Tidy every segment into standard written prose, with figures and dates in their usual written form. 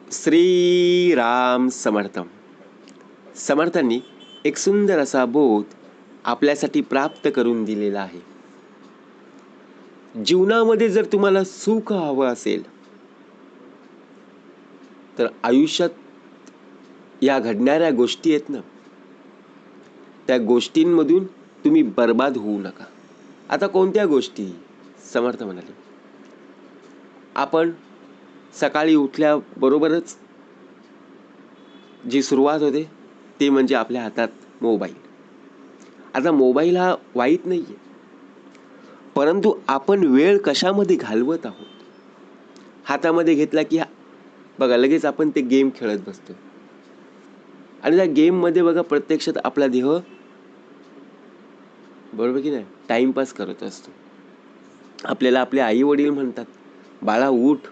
श्री राम समर्थ. समर्थांनी एक सुंदर असा बोध आपल्यासाठी प्राप्त करून दिलेला आहे. जीवनामध्ये जर तुम्हाला सुख हवं असेल तर आयुष्यात या घडणाऱ्या गोष्टी आहेत ना, त्या गोष्टींमधून तुम्ही बर्बाद होऊ नका. आता कोणत्या गोष्टी? समर्थ म्हणाले, आपण सकाळी उठल्याबरोबरच जी सुरुवात होते ते म्हणजे आपल्या हातात मोबाईल. आता मोबाईल हा वाईट नाही आहे, परंतु आपण वेळ कशामध्ये घालवत आहोत. हातामध्ये घेतला की बघा लगेच आपण ते गेम खेळत बसतो आणि त्या गेममध्ये बघा प्रत्यक्षात आपला देह, बरोबर की नाही, टाइमपास करत असतो. आपल्याला आपले आई वडील म्हणतात, बाळा उठ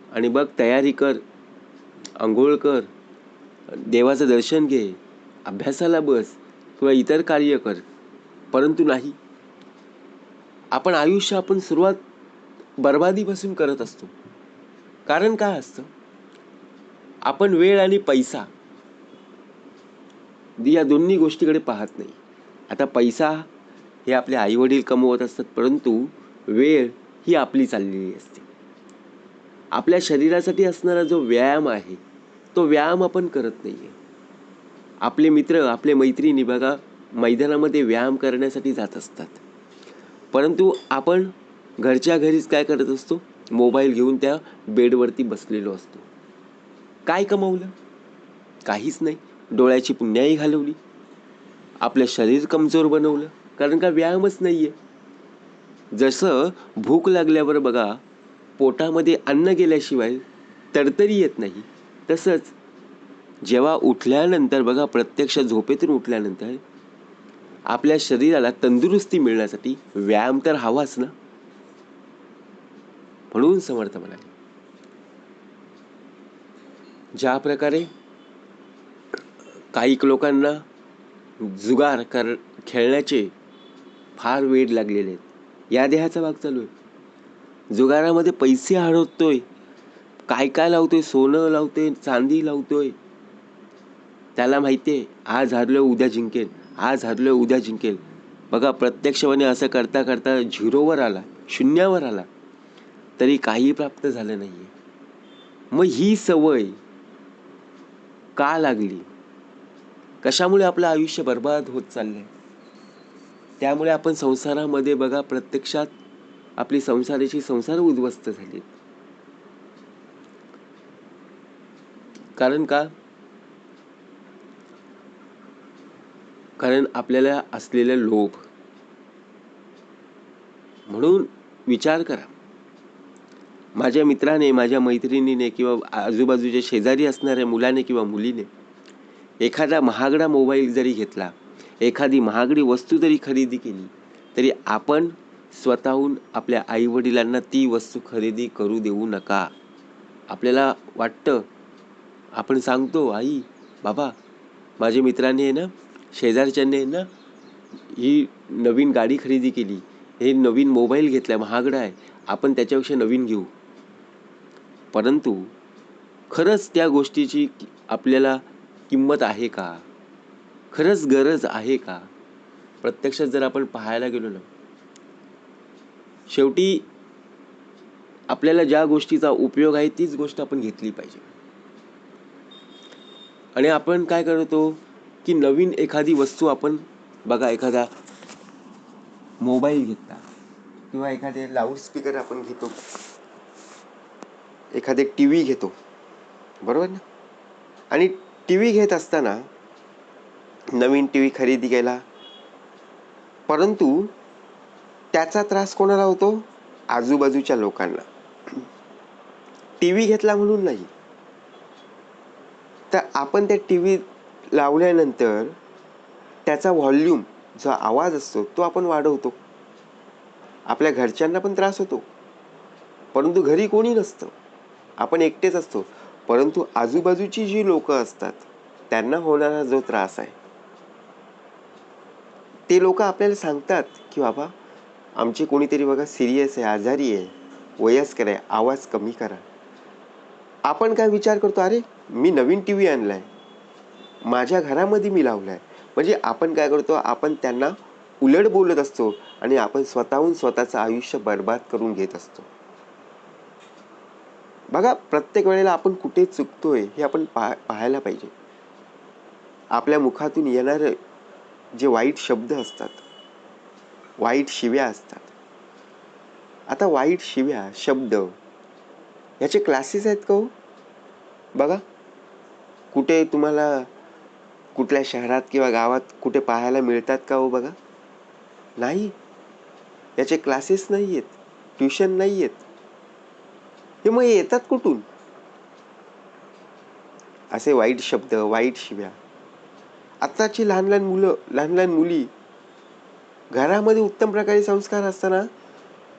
आणि बघ तयारी कर, आंघोळ कर, देवाचं दर्शन घे, अभ्यासाला बस किंवा इतर कार्य कर. परंतु नाही, आपण सुरुवात बर्बादीपासून करत असतो. कारण काय असतं, आपण वेळ आणि पैसा या दोन्ही गोष्टीकडे पाहत नाही. आता पैसा हे आपले आई वडील कमवत असतात, परंतु वेळ ही आपली चाललेली असते. आपल्या शरीरासाठी असणारा जो व्यायाम आहे तो व्यायाम आपण करत नाहीये. आपले मित्र, आपले मैत्रिणी बघा मैदानामध्ये व्यायाम करण्यासाठी जात असतात, परंतु आपण घरच्या घरीच काय करत असतो, मोबाईल घेऊन त्या बेडवरती बसलेलो असतो. काय कमवलं? काहीच नाही. डोळ्याची पुण्याई घालवली, आपलं शरीर कमजोर बनवलं, कारण का व्यायामच नाहीये. जसं भूक लागल्यावर बघा पोटामध्ये अन्न गेल्याशिवाय तरतरी येत नाही, तसंच जेव्हा उठल्यानंतर बघा प्रत्यक्ष झोपेतून उठल्यानंतर आपल्या शरीराला तंदुरुस्ती मिळण्यासाठी व्यायाम तर हवाच ना. म्हणून समर्थ म्हणाले, ज्या प्रकारे काही लोकांना जुगार खेळण्याचे फार वेड लागलेले आहेत, या देहाचा भाग चालू आहे. जुगारामध्ये पैसे हरवतोय, काय काय लावतोय, सोनं लावतोय, चांदी लावतोय. त्याला माहितीये आज हरलो उद्या जिंकेल, आज हरलो उद्या जिंकेल. बघा प्रत्यक्षपणे असं करता करता झिरोवर आला, शून्यावर आला, तरी काही प्राप्त झालं नाहीये. मग ही सवय का लागली? कशामुळे आपलं आयुष्य बर्बाद होत चाललंय? त्यामुळे आपण संसारामध्ये बघा प्रत्यक्षात आपली संसार उद्ध्वस्त झाली. कारण का? कारण आपल्याला असलेला लोभ. म्हणून विचार करा, माझ्या मित्राने, माझ्या मैत्रिणीने किंवा आजूबाजूच्या शेजारी असणाऱ्या मुलाने किंवा मुलीने एखादा महागडा मोबाईल जरी घेतला, एखादी महागडी वस्तू जरी खरेदी केली, तरी आपण स्वतःहून आपल्या आईवडिलांना ती वस्तू खरेदी करू देऊ नका. आपल्याला वाटतं, आपण सांगतो, आई बाबा माझ्या मित्राने आहे ना, शेजारच्याने ना ही नवीन गाडी खरेदी केली, हे नवीन मोबाईल घेतला, महागडा आहे, आपण त्याच्यापेक्षा नवीन घेऊ. परंतु खरंच त्या गोष्टीची आपल्याला किंमत आहे का? खरंच गरज आहे का? प्रत्यक्षात जर आपण पाहायला गेलो ना, शेवटी आपल्याला ज्या गोष्टीचा उपयोग आहे तीच गोष्ट आपण घेतली पाहिजे. आणि आपण काय करतो की नवीन एखादी वस्तू आपण बघा, एखादा मोबाईल घेतला किंवा एखादे लाऊडस्पीकर आपण घेतो, एखादे टीव्ही घेतो, बरोबर ना. आणि टीव्ही घेत असताना नवीन टीव्ही खरेदी केला, परंतु त्याचा त्रास कोणाला होतो? आजूबाजूच्या लोकांना. टीव्ही घेतला म्हणून नाही, तर आपण त्या टीव्ही लावल्यानंतर त्याचा व्हॉल्यूम, जो आवाज असतो तो आपण वाढवतो. आपल्या घरच्यांना पण त्रास होतो, परंतु घरी कोणी नसतं, आपण एकटेच असतो. परंतु आजूबाजूची जी लोक असतात त्यांना होणारा जो त्रास आहे, ते लोक आपल्याला सांगतात की बाबा आमचे कोणीतरी बघा सिरियस आहे, आजारी आहे, वयस्कर आहे, आवाज कमी करा. आपण काय विचार करतो, अरे मी नवीन टी व्ही आणलाय, माझ्या घरामध्ये मी लावलाय. म्हणजे आपण काय करतो, आपण त्यांना उलट बोलत असतो आणि आपण स्वतःहून स्वतःचं आयुष्य बर्बाद करून घेत असतो. बघा, प्रत्येक वेळेला आपण कुठे चुकतोय हे आपण पाहायला पाहिजे. आपल्या मुखातून येणारे जे वाईट शब्द असतात, वाईट शिव्या असतात. आता वाईट शिव्या शब्द याचे क्लासेस आहेत का हो? बघा, कुठे तुम्हाला कुठल्या शहरात किंवा गावात कुठे पाहायला मिळतात का हो? बघा, नाही. याचे क्लासेस नाही आहेत, ट्युशन नाही आहेत. हे मग येतात कुठून असे वाईट शब्द, वाईट शिव्या? आत्ताची लहान लहान मुलं, लहान लहान मुली घरामध्ये उत्तम प्रकारे संस्कार असताना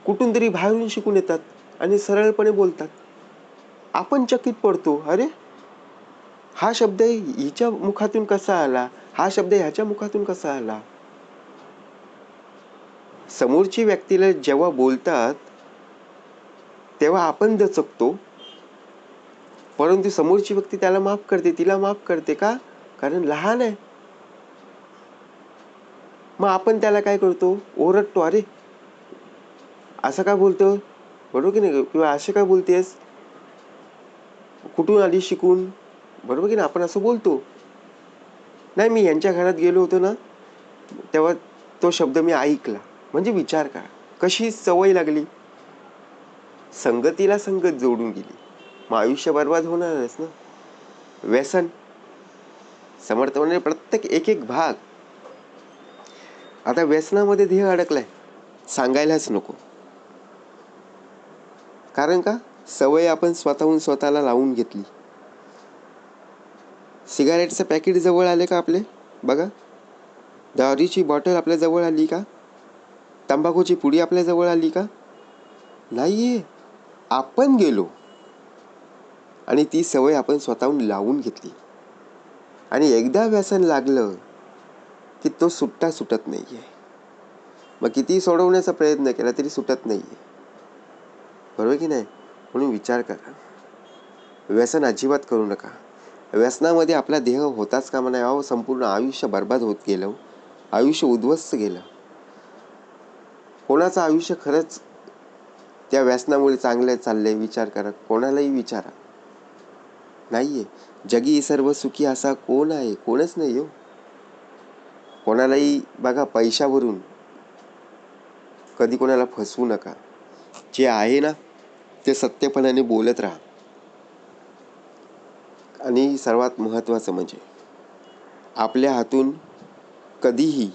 कुठून तरी बाहेरून शिकून येतात आणि सरळपणे बोलतात. आपण चकित पडतो, अरे हा शब्द हिच्या मुखातून कसा आला, हा शब्द ह्याच्या मुखातून कसा आला. समोरची व्यक्तीला जेव्हा बोलतात तेव्हा आपण दचकतो, परंतु समोरची व्यक्ती त्याला माफ करते, तिला माफ करते. का? कारण लहान आहे. मग आपण त्याला काय करतो, ओरडतो, अरे असं काय बोलतो, बरोबर की नाही, किंवा असे काय बोलतेस, कुठून आली शिकून, बरोबर की नाही, आपण असं बोलतो. नाही, मी यांच्या घरात गेलो होतो ना, तेव्हा तो शब्द मी ऐकला. म्हणजे विचार करा, कशी सवय लागली. संगतीला संगत जोडून गेली, मग आयुष्य बर्बाद होणारच ना. व्यसन, समर्थ म्हणजे प्रत्येक एक एक भाग. आता व्यसनामध्ये देह अडकलाय, सांगायलाच नको. कारण का, सवय आपण स्वतःहून स्वतःला लावून घेतली. सिगारेटचं पॅकेट जवळ आले का आपले, बघा. दारूची बॉटल आपल्या जवळ आली का? तंबाखूची पुडी आपल्या जवळ आली का? नाहीये. आपण गेलो आणि ती सवय आपण स्वतःहून लावून घेतली. आणि एकदा व्यसन लागलं की तो सुटत नाहीये. मग किती सोडवण्याचा प्रयत्न केला तरी सुटत नाहीये, बरोबर की नाही. म्हणून विचार करा, व्यसन अजिबात करू नका. व्यसनामध्ये आपला देह होताच कामा नये. अहो, संपूर्ण आयुष्य बर्बाद होत गेलं, आयुष्य उद्ध्वस्त गेलं. कोणाचं आयुष्य खरंच त्या व्यसनामुळे चांगलं चाललंय, विचार करा. कोणालाही विचारा, नाहीये. जगी सर्व सुखी असा कोण आहे? कोणच नाही हो. कोणालाही बघा, पैशावरून कधी कोणाला फसवू नका. जे आहे ना ते सत्यपणाने बोलत राहा. आणि सर्वात महत्त्वाचं म्हणजे आपल्या हातून कधीही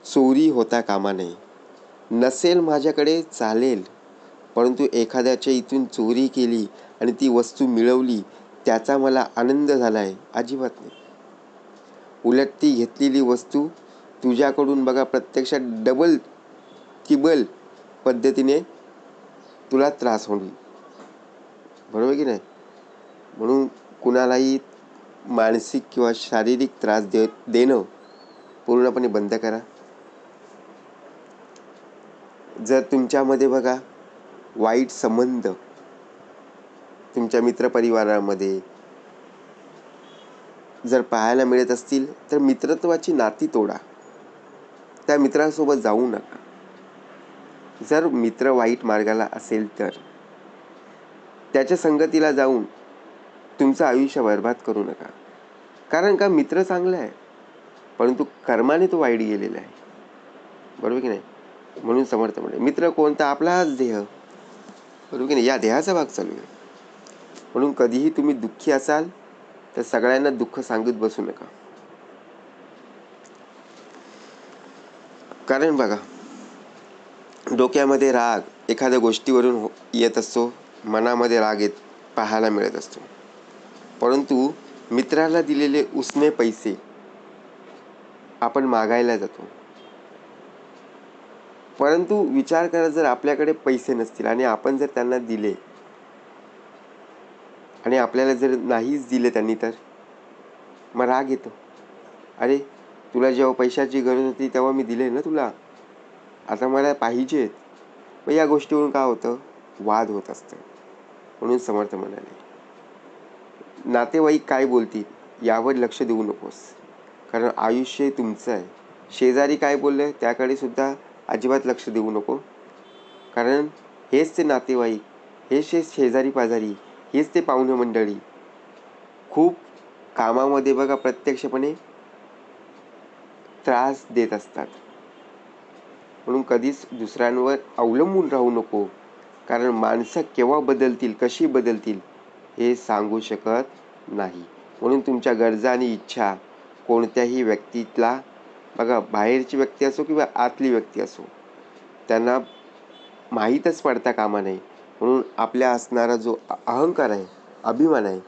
चोरी होता कामा नये. नसेल माझ्याकडे चालेल, परंतु एखाद्याच्या इथून चोरी केली आणि ती वस्तू मिळवली, त्याचा मला आनंद झाला आहे, अजिबात नाही. उलट ती घेतलेली वस्तू तुझ्याकडून बघा प्रत्यक्षात डबल तिबल पद्धतीने तुला त्रास होईल, बरोबर की नाही. म्हणून कुणालाही मानसिक किंवा शारीरिक त्रास देणं पूर्णपणे बंद करा. जर तुमच्यामध्ये बघा वाईट संबंध तुमच्या मित्रपरिवारामध्ये जर पाहायला मिळत असतील तर मित्रत्वाची नाती तोडा, त्या मित्रासोबत जाऊ नका. जर मित्र वाईट मार्गाला असेल तर त्याच्या संगतीला जाऊन तुमचं आयुष्य बर्बाद करू नका. कारण का, मित्र चांगला आहे परंतु कर्माने तो वाईट गेलेला आहे, बरोबर की नाही. म्हणून समर्थ म्हणे, मित्र कोणता, आपला हाच देह, बरोबर की नाही. या देहाचा भाग चालू आहे. म्हणून कधीही तुम्ही दुःखी असाल तर सगळ्यांना दुःख सांगत बसू नका. कारण बघा, डोक्यामध्ये राग एखाद्या गोष्टीवरून येत असतो, मनामध्ये राग येत पाहायला मिळत असतो. परंतु मित्राला दिलेले उसने पैसे आपण मागायला जातो. परंतु विचार करा, जर आपल्याकडे पैसे नसतील आणि आपण जर त्यांना दिले आणि आपल्याला जर नाहीच दिले त्यांनी, तर मग राग येतो. अरे, तुला जेव्हा पैशाची गरज होती तेव्हा मी दिले ना तुला, आता मला पाहिजेत. मग या गोष्टीवरून काय होतं, वाद होत असतं. म्हणून समर्थ म्हणाले, नातेवाईक काय बोलतील यावर लक्ष देऊ नकोस, कारण आयुष्य तुमचं आहे. शेजारी काय बोलले त्याकडे सुद्धा अजिबात लक्ष देऊ नको, कारण हेच ते नातेवाईक, हेच ते शेजारी पाजारी, हेच ते पाहुणे मंडळी खूप कामामध्ये बघा प्रत्यक्षपणे त्रास देत असतात. म्हणून कधीच दुसऱ्यांवर अवलंबून राहू नको, कारण माणसं केव्हा बदलतील, कशी बदलतील हे सांगू शकत नाही. म्हणून तुमच्या गरजा आणि इच्छा कोणत्याही व्यक्तीला बघा, बाहेरची व्यक्ती असो किंवा आतली व्यक्ती असो, त्यांना माहीतच पडता कामा नये. म्हणून आपल्या असणारा जो अहंकार आहे, अभिमान आहे,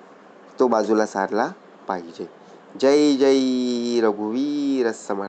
तो बाजूला सारला पाहिजे. जय जय रघुवीर समर्थ.